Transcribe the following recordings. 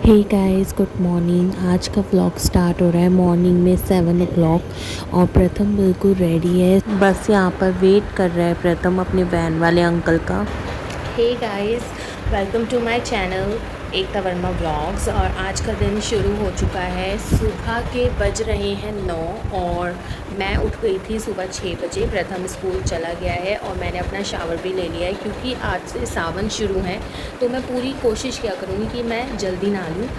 Hey guys, good morning. आज का vlog start हो रहा है मॉर्निंग में 7 o'clock और प्रथम बिल्कुल रेडी है। बस यहाँ पर वेट कर रहा है प्रथम अपने वैन वाले अंकल का। Hey guys, welcome to my channel Ekta Verma vlogs. और आज का दिन शुरू हो चुका है। सुबह के बज रहे हैं 9 और मैं उठ गई थी सुबह 6 बजे। प्रथम स्कूल चला गया है और मैंने अपना शावर भी ले लिया है क्योंकि आज से सावन शुरू है। तो मैं पूरी कोशिश क्या करूँगी कि मैं जल्दी नहा लूँ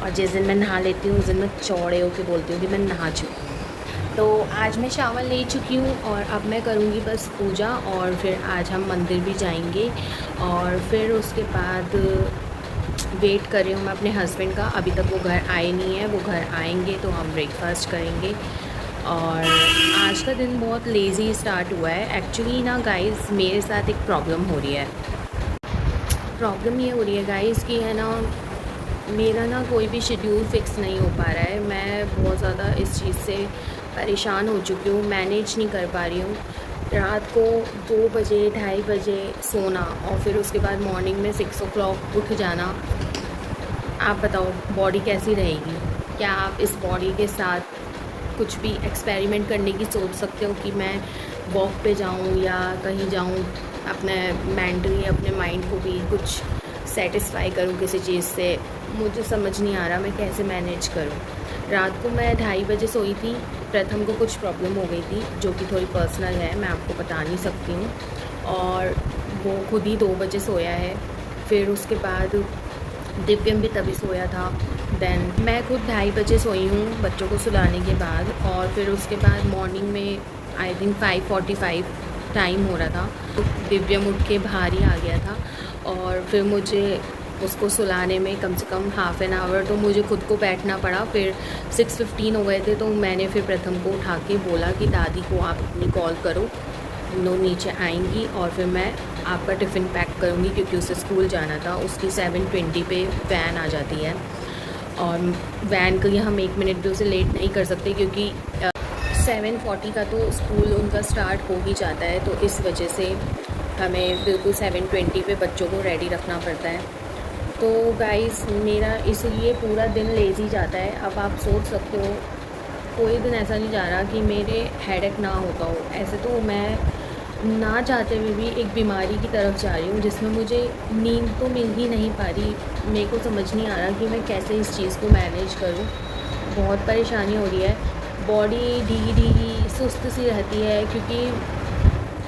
और जिस दिन मैं नहा लेती हूँ उस दिन मैं चौड़े होकर बोलती हूँ कि मैं नहा चुकी। तो आज मैं शावर ले चुकी हूँ और अब मैं करूँगी बस पूजा और फिर आज हम मंदिर भी जाएंगे। और फिर उसके बाद वेट कर रही हूँ मैं अपने हस्बैंड का। अभी तक वो घर आए नहीं है, वो घर आएंगे तो हम ब्रेकफास्ट करेंगे। और आज का दिन बहुत लेज़ी स्टार्ट हुआ है। एक्चुअली ना गाइस, मेरे साथ एक प्रॉब्लम हो रही है। प्रॉब्लम ये हो रही है गाइस कि है ना, मेरा ना कोई भी शेड्यूल फ़िक्स नहीं हो पा रहा है। मैं बहुत ज़्यादा इस चीज़ से परेशान हो चुकी हूँ, मैनेज नहीं कर पा रही हूँ। रात को 2 बजे 2:30 बजे सोना और फिर उसके बाद मॉर्निंग में 6 o'clock उठ जाना। आप बताओ बॉडी कैसी रहेगी? क्या आप इस बॉडी के साथ कुछ भी एक्सपेरिमेंट करने की सोच सकते हो कि मैं वॉक पे जाऊँ या कहीं जाऊँ, अपने मेंटली अपने माइंड को भी कुछ सेटिस्फाई करूँ किसी चीज़ से? मुझे समझ नहीं आ रहा मैं कैसे मैनेज करूँ। रात को मैं 2:30 बजे सोई थी। प्रथम को कुछ प्रॉब्लम हो गई थी जो कि थोड़ी पर्सनल है, मैं आपको बता नहीं सकती हूँ। और वो खुद ही 2 बजे सोया है। फिर उसके बाद दिव्यम भी तभी सोया था। देन मैं खुद 2:30 बजे सोई हूँ बच्चों को सुलाने के बाद। और फिर उसके बाद मॉर्निंग में आई थिंक 5:45 टाइम हो रहा था। दिव्यम उठ के बाहर ही आ गया था और फिर मुझे उसको सुलाने में कम से कम हाफ़ एन आवर तो मुझे खुद को बैठना पड़ा। फिर 6:15 हो गए थे तो मैंने फिर प्रथम को उठा के बोला कि दादी को आप अपनी कॉल करो, लो नीचे आएंगी और फिर मैं आपका टिफ़िन पैक करूँगी क्योंकि उसे स्कूल जाना था। उसकी 7:20 पे वैन आ जाती है और वैन के लिए हम 1 मिनट भी उसे लेट नहीं कर सकते क्योंकि 7:40 का तो स्कूल उनका स्टार्ट हो ही जाता है। तो इस वजह से हमें बिल्कुल 7:20 पे बच्चों को रेडी रखना पड़ता है। तो गाइस, मेरा इसलिए पूरा दिन लेज़ी जाता है। अब आप सोच सकते हो कोई दिन ऐसा नहीं जा रहा कि मेरे हेडेक ना होता हो। ऐसे तो मैं ना चाहते हुए भी एक बीमारी की तरफ जा रही हूँ जिसमें मुझे नींद तो मिल ही नहीं पा रही। मेरे को समझ नहीं आ रहा कि मैं कैसे इस चीज़ को मैनेज करूँ। बहुत परेशानी हो रही है। बॉडी ढीली ढीली सुस्त सी रहती है क्योंकि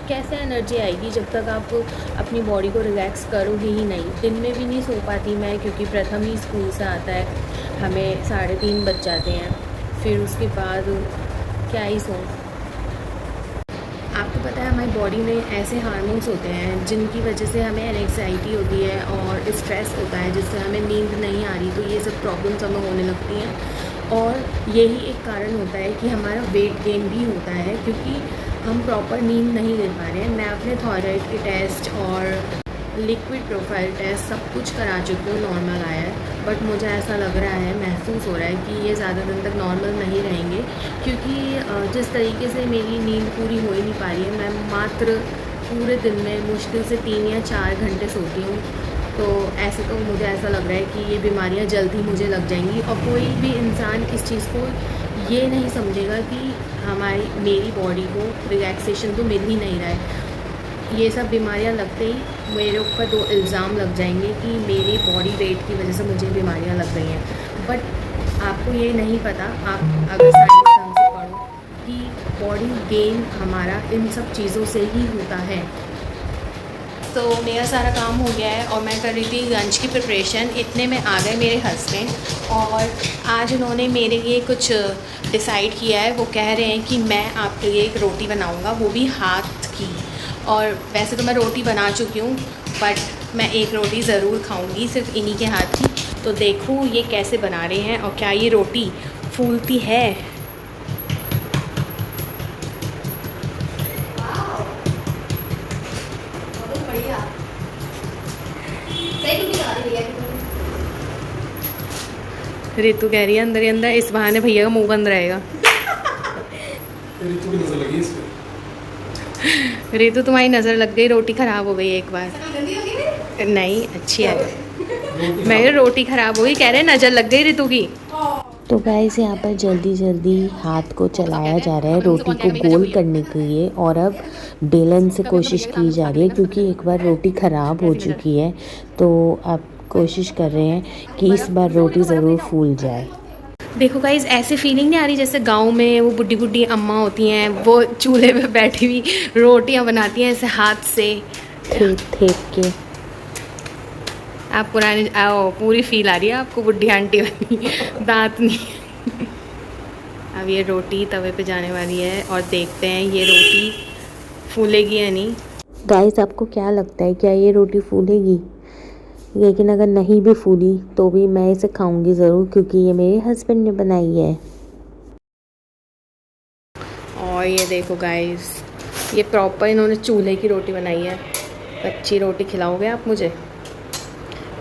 कैसे एनर्जी आएगी जब तक आप अपनी बॉडी को रिलैक्स करोगे ही नहीं। दिन में भी नहीं सो पाती मैं क्योंकि प्रथम ही स्कूल से आता है, हमें 3:30 बज जाते हैं। फिर उसके बाद क्या ही सो। आपको पता है हमारी बॉडी में ऐसे हार्मोन्स होते हैं जिनकी वजह से हमें एंग्जाइटी होती है और स्ट्रेस होता है जिससे हमें नींद नहीं आ रही। तो ये सब प्रॉब्लम्स हमें होने लगती हैं और यही एक कारण होता है कि हमारा वेट गेन भी होता है क्योंकि हम प्रॉपर नींद नहीं ले पा रहे हैं। मैं अपने थायराइड के टेस्ट और लिक्विड प्रोफाइल टेस्ट सब कुछ करा चुकी हूँ, नॉर्मल आया है। बट मुझे ऐसा लग रहा है, महसूस हो रहा है कि ये ज़्यादा दिन तक नॉर्मल नहीं रहेंगे क्योंकि जिस तरीके से मेरी नींद पूरी हो ही नहीं पा रही है। मैं मात्र पूरे दिन में मुश्किल से 3 या 4 घंटे सोती हूँ। तो ऐसे तो मुझे ऐसा लग रहा है कि ये बीमारियाँ जल्द ही मुझे लग जाएंगी और कोई भी इंसान इस चीज़ को ये नहीं समझेगा कि मेरी बॉडी को रिलैक्सेशन तो मिल ही नहीं रहा है। ये सब बीमारियां लगते ही मेरे ऊपर 2 इल्ज़ाम लग जाएंगे कि मेरी बॉडी वेट की वजह से मुझे बीमारियां लग गई हैं। बट आपको ये नहीं पता, आप अगर साइंस ढंग से पढ़ो, कि बॉडी गेन हमारा इन सब चीज़ों से ही होता है। तो मेरा सारा काम हो गया है और मैं कर रही थी लंच की प्रिपरेशन। इतने में आ गए मेरे हस्बैंड और आज उन्होंने मेरे लिए कुछ डिसाइड किया है। वो कह रहे हैं कि मैं आपके लिए एक रोटी बनाऊंगा, वो भी हाथ की। और वैसे तो मैं रोटी बना चुकी हूँ बट मैं एक रोटी ज़रूर खाऊंगी सिर्फ इन्हीं के हाथ की। तो देखूँ ये कैसे बना रहे हैं और क्या ये रोटी फूलती है। रितु कह रही है अंदर ही अंदर इस बहाने भैया का मुंह बंद रहेगा। रितु की नजर लगी इस पे। रितु तुम्हारी नज़र लग गई, रोटी ख़राब हो गई एक बार। नहीं, अच्छी है। मैं रोटी खराब हो गई, कह रहे नजर लग गई ऋतु की। तो गाइस यहाँ पर जल्दी जल्दी हाथ को चलाया जा रहा है रोटी को गोल करने के लिए, और अब बेलन से कोशिश की जा रही है क्योंकि एक बार रोटी ख़राब हो चुकी है। तो अब कोशिश कर रहे हैं कि इस बार रोटी ज़रूर फूल जाए। देखो गाइस, ऐसे फीलिंग नहीं आ रही जैसे गांव में वो बुड्ढी बुड्ढी अम्मा होती हैं, वो चूल्हे पे बैठी हुई रोटियां बनाती हैं ऐसे हाथ से थेक थेक के। आप पुरानी पूरी फील आ रही है आपको, बुड्ढी आंटी वाली, दांत नहीं। अब ये रोटी तवे पे जाने वाली है और देखते हैं ये रोटी फूलेगी या नहीं। गाइस आपको क्या लगता है, क्या ये रोटी फूलेगी? लेकिन अगर नहीं भी फूली तो भी मैं इसे खाऊंगी ज़रूर क्योंकि ये मेरे हस्बैंड ने बनाई है। और ये देखो गाइस, ये प्रॉपर इन्होंने चूल्हे की रोटी बनाई है। कच्ची रोटी खिलाओगे आप मुझे?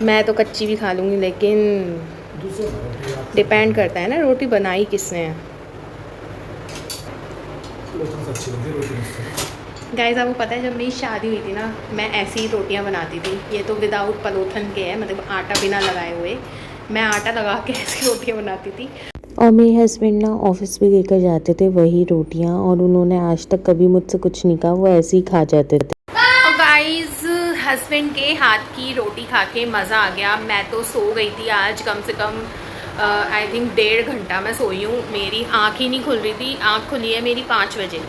मैं तो कच्ची भी खा लूँगी, लेकिन डिपेंड करता है ना रोटी बनाई किसने है। गाइस आपको पता है जब मेरी शादी हुई थी ना, मैं ऐसी ही रोटियां बनाती थी। ये तो विदाउट पलोथन के है, मतलब आटा बिना लगाए हुए। मैं आटा लगा के ऐसी रोटियां बनाती थी। और मेरे हस्बैंड ना ऑफिस भी लेकर जाते थे वही रोटियां, और उन्होंने आज तक कभी मुझसे कुछ नहीं कहा, वो ऐसे ही खा जाते थे। और गाइस हस्बैंड के हाथ की रोटी खा के मज़ा आ गया। मैं तो सो गई थी आज, कम से कम आई थिंक 1.5 घंटा मैं सोई हूँ। मेरी आँख ही नहीं खुल रही थी। आँख खुली है मेरी 5 बजे।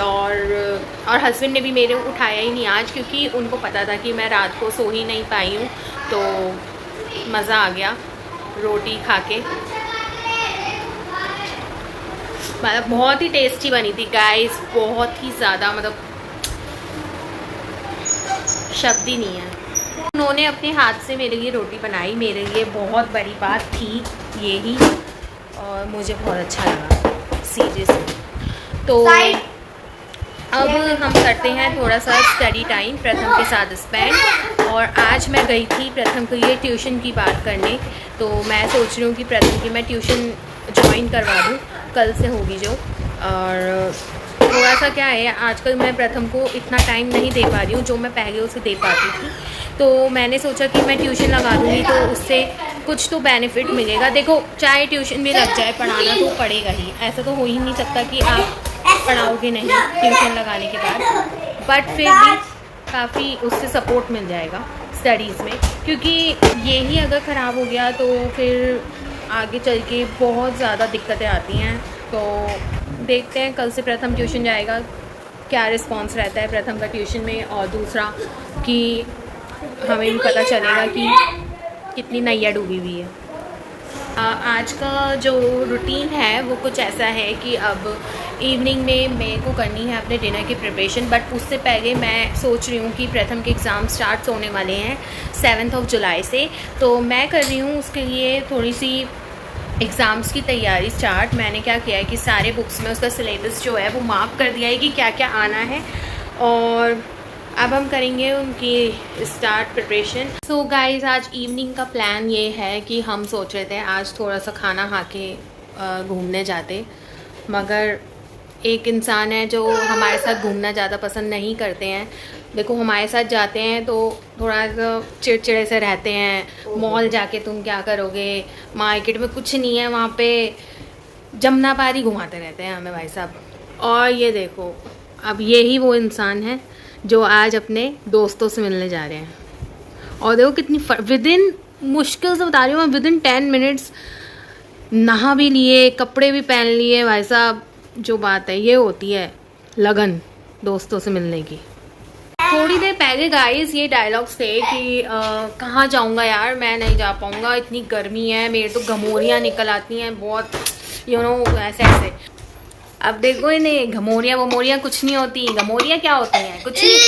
और हस्बैंड ने भी मेरे उठाया ही नहीं आज, क्योंकि उनको पता था कि मैं रात को सो ही नहीं पाई हूँ। तो मज़ा आ गया रोटी खा के। मतलब बहुत ही टेस्टी बनी थी गाइस, बहुत ही ज़्यादा, मतलब शब्द ही नहीं है। उन्होंने अपने हाथ से मेरे लिए रोटी बनाई, मेरे लिए बहुत बड़ी बात थी ये ही, और मुझे बहुत अच्छा लगा सीरियसली। तो अब हम करते हैं थोड़ा सा स्टडी टाइम प्रथम के साथ स्पेंड। और आज मैं गई थी प्रथम के लिए ट्यूशन की बात करने, तो मैं सोच रही हूँ कि प्रथम की मैं ट्यूशन ज्वाइन करवा दूँ, कल से होगी जो। और थोड़ा सा क्या है, आजकल मैं प्रथम को इतना टाइम नहीं दे पा रही हूँ जो मैं पहले उसे दे पाती थी। तो मैंने सोचा कि मैं ट्यूशन लगा दूँगी तो उससे कुछ तो बेनिफिट मिलेगा। देखो चाहे ट्यूशन भी लग जाए, पढ़ाना तो पड़ेगा ही, ऐसा तो हो ही नहीं सकता कि आप पढ़ाओगे नहीं ट्यूशन लगाने के बाद। बट फिर भी काफ़ी उससे सपोर्ट मिल जाएगा स्टडीज़ में, क्योंकि ये ही अगर ख़राब हो गया तो फिर आगे चल के बहुत ज़्यादा दिक्कतें आती हैं। तो देखते हैं कल से प्रथम ट्यूशन जाएगा, क्या रिस्पॉन्स रहता है प्रथम का ट्यूशन में। और दूसरा कि हमें भी पता चलेगा कि कितनी नैया डूबी हुई है। आज का जो रूटीन है वो कुछ ऐसा है कि अब इवनिंग में मेरे को करनी है अपने डिनर की प्रिपरेशन। बट उससे पहले मैं सोच रही हूँ कि प्रथम के एग्ज़ाम स्टार्ट होने वाले हैं 7 जुलाई से, तो मैं कर रही हूँ उसके लिए थोड़ी सी एग्ज़ाम्स की तैयारी स्टार्ट। मैंने क्या किया है कि सारे बुक्स में उसका सिलेबस जो है वो मार्क कर दिया है कि क्या क्या आना है, और अब हम करेंगे उनकी स्टार्ट प्रिपरेशन। सो गाइस आज इवनिंग का प्लान ये है कि हम सोच रहे थे आज थोड़ा सा खाना खा के घूमने जाते, मगर एक इंसान है जो हमारे साथ घूमना ज़्यादा पसंद नहीं करते हैं। देखो हमारे साथ जाते हैं तो थोड़ा सा चिड़चिड़े से रहते हैं। मॉल जाके तुम क्या करोगे, मार्केट में कुछ नहीं है, वहाँ पे जमुना पारी घुमाते रहते हैं हमें भाई साहब। और ये देखो अब यही वो इंसान है जो आज अपने दोस्तों से मिलने जा रहे हैं। और देखो कितनी विदिन, मुश्किल से बता रही हूँ मैं, विदिन 10 मिनट्स नहा भी लिए, कपड़े भी पहन लिए भाई साहब। जो बात है ये होती है लगन दोस्तों से मिलने की। थोड़ी देर पहले गाइस ये डायलॉग्स थे कि कहाँ जाऊँगा यार, मैं नहीं जा पाऊँगा, इतनी गर्मी है, मेरे तो घमोरियाँ निकल आती हैं बहुत, ऐसे ऐसे। अब देखो इन्हें घमोरियाँ वमोरियाँ कुछ नहीं होती। घमोरियाँ क्या होती हैं? कुछ नहीं।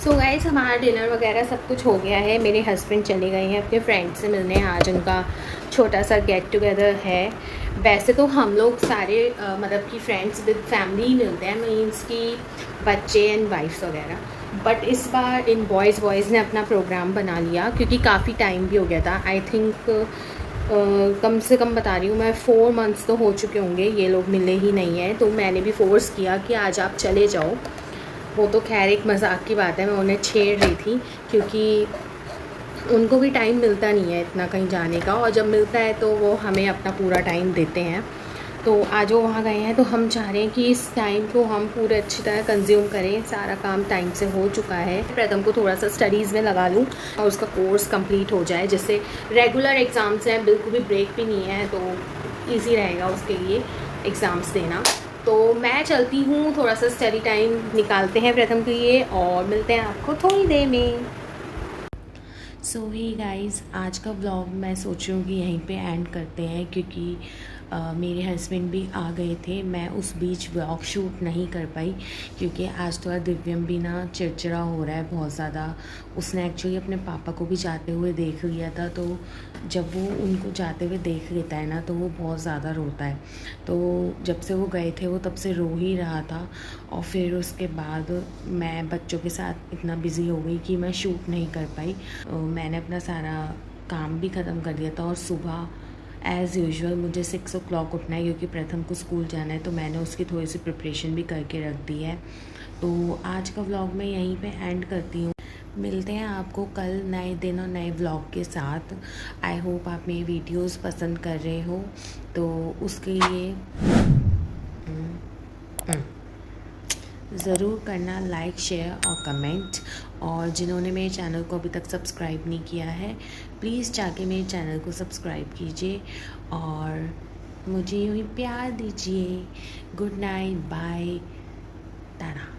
सो गाइस हमारा डिनर वगैरह सब कुछ हो गया है। मेरे हस्बैंड चले गए हैं अपने फ्रेंड से मिलने, आज उनका छोटा सा गेट टुगेदर है। वैसे तो हम लोग सारे मतलब कि फ्रेंड्स विद फैमिली मिलते हैं, मीन्स कि बच्चे एंड वाइफ्स वगैरह, बट इस बार इन बॉयज़ ने अपना प्रोग्राम बना लिया क्योंकि काफ़ी टाइम भी हो गया था। आई थिंक कम से कम बता रही हूँ मैं 4 मंथ्स तो हो चुके होंगे ये लोग मिले ही नहीं हैं। तो मैंने भी फ़ोर्स किया कि आज आप चले जाओ। वो तो खैर एक मजाक की बात है, मैं उन्हें छेड़ रही थी क्योंकि उनको भी टाइम मिलता नहीं है इतना कहीं जाने का, और जब मिलता है तो वो हमें अपना पूरा टाइम देते हैं। तो आज वो वहाँ गए हैं तो हम चाह रहे हैं कि इस टाइम को हम पूरे अच्छी तरह कंज्यूम करें। सारा काम टाइम से हो चुका है, प्रथम को थोड़ा सा स्टडीज़ में लगा लूँ और उसका कोर्स कंप्लीट हो जाए, जिससे रेगुलर एग्ज़ाम्स हैं, बिल्कुल भी ब्रेक भी नहीं है, तो ईजी रहेगा उसके लिए एग्ज़ाम्स देना। तो मैं चलती हूँ, थोड़ा सा स्टडी टाइम निकालते हैं प्रथम के लिए और मिलते हैं आपको थोड़ी देर में। सो ही गाइज़, आज का व्लॉग मैं सोच रही हूँ कि यहीं पे एंड करते हैं क्योंकि मेरे हस्बैंड भी आ गए थे। मैं उस बीच व्लॉग शूट नहीं कर पाई क्योंकि आज थोड़ा दिव्यम भी ना चिड़चिड़ा हो रहा है बहुत ज़्यादा। उसने एक्चुअली अपने पापा को भी जाते हुए देख लिया था, तो जब वो उनको जाते हुए देख लेता है ना तो वो बहुत ज़्यादा रोता है। तो जब से वो गए थे वो तब से रो ही रहा था, और फिर उसके बाद मैं बच्चों के साथ इतना बिज़ी हो गई कि मैं शूट नहीं कर पाई। मैंने अपना सारा काम भी ख़त्म कर दिया था और सुबह एज़ यूजुअल मुझे 6 o'clock उठना है क्योंकि प्रथम को स्कूल जाना है, तो मैंने उसकी थोड़ी सी प्रिपरेशन भी करके रख दी है। तो आज का व्लॉग मैं यहीं पे एंड करती हूँ। मिलते हैं आपको कल नए दिन और नए व्लॉग के साथ। आई होप आप मेरी वीडियोस पसंद कर रहे हो, तो उसके लिए ज़रूर करना लाइक, शेयर और कमेंट। और जिन्होंने मेरे चैनल को अभी तक सब्सक्राइब नहीं किया है, प्लीज़ जाके मेरे चैनल को सब्सक्राइब कीजिए और मुझे यूँ ही प्यार दीजिए। Good night, bye, Tata.